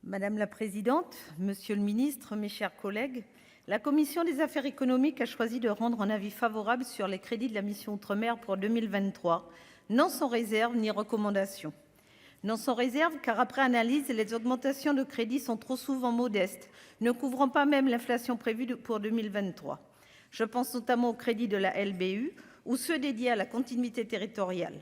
Madame la présidente, monsieur le ministre, mes chers collègues, la commission des affaires économiques a choisi de rendre un avis favorable sur les crédits de la mission outre-mer pour 2023, non sans réserve ni recommandation. Non sans réserve, car après analyse, les augmentations de crédits sont trop souvent modestes, ne couvrant pas même l'inflation prévue pour 2023. Je pense notamment aux crédits de la LBU ou ceux dédiés à la continuité territoriale.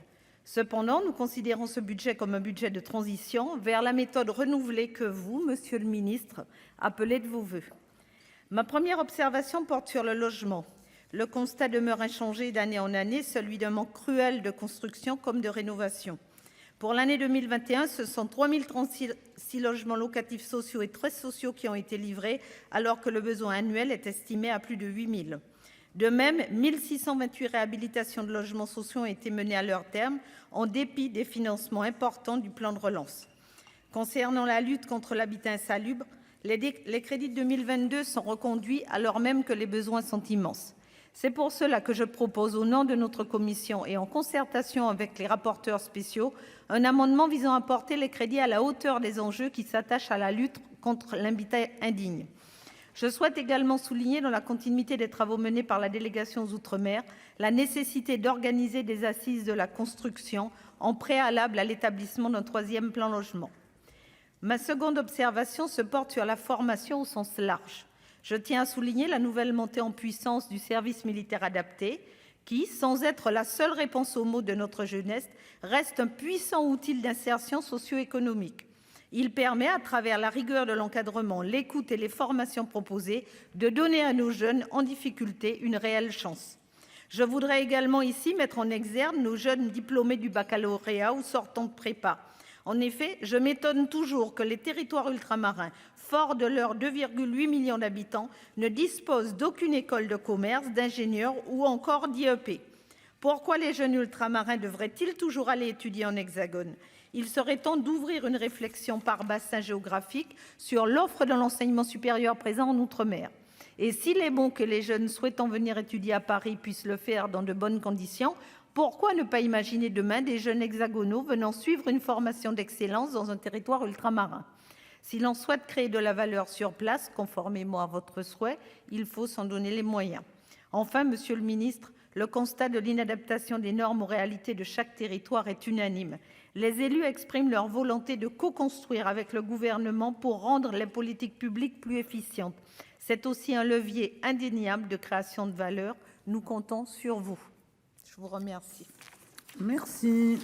Cependant, nous considérons ce budget comme un budget de transition vers la méthode renouvelée que vous, monsieur le ministre, appelez de vos vœux. Ma première observation porte sur le logement. Le constat demeure inchangé d'année en année, celui d'un manque cruel de construction comme de rénovation. Pour l'année 2021, ce sont 3036 logements locatifs sociaux et très sociaux qui ont été livrés, alors que le besoin annuel est estimé à plus de 8000. De même, 1628 réhabilitations de logements sociaux ont été menées à leur terme, en dépit des financements importants du plan de relance. Concernant la lutte contre l'habitat insalubre, les crédits de 2022 sont reconduits alors même que les besoins sont immenses. C'est pour cela que je propose, au nom de notre commission et en concertation avec les rapporteurs spéciaux, un amendement visant à porter les crédits à la hauteur des enjeux qui s'attachent à la lutte contre l'habitat indigne. Je souhaite également souligner, dans la continuité des travaux menés par la délégation aux Outre-mer, la nécessité d'organiser des assises de la construction en préalable à l'établissement d'un troisième plan logement. Ma seconde observation se porte sur la formation au sens large. Je tiens à souligner la nouvelle montée en puissance du service militaire adapté, qui, sans être la seule réponse aux maux de notre jeunesse, reste un puissant outil d'insertion socio-économique. Il permet, à travers la rigueur de l'encadrement, l'écoute et les formations proposées, de donner à nos jeunes en difficulté une réelle chance. Je voudrais également ici mettre en exergue nos jeunes diplômés du baccalauréat ou sortant de prépa. En effet, je m'étonne toujours que les territoires ultramarins, forts de leurs 2,8 millions d'habitants, ne disposent d'aucune école de commerce, d'ingénieurs ou encore d'IEP. Pourquoi les jeunes ultramarins devraient-ils toujours aller étudier en Hexagone ? Il serait temps d'ouvrir une réflexion par bassin géographique sur l'offre de l'enseignement supérieur présent en Outre-mer. Et s'il est bon que les jeunes souhaitant venir étudier à Paris puissent le faire dans de bonnes conditions, pourquoi ne pas imaginer demain des jeunes hexagonaux venant suivre une formation d'excellence dans un territoire ultramarin ? Si l'on souhaite créer de la valeur sur place, conformément à votre souhait, il faut s'en donner les moyens. Enfin, monsieur le ministre, le constat de l'inadaptation des normes aux réalités de chaque territoire est unanime. Les élus expriment leur volonté de co-construire avec le gouvernement pour rendre les politiques publiques plus efficientes. C'est aussi un levier indéniable de création de valeur. Nous comptons sur vous. Je vous remercie. Merci.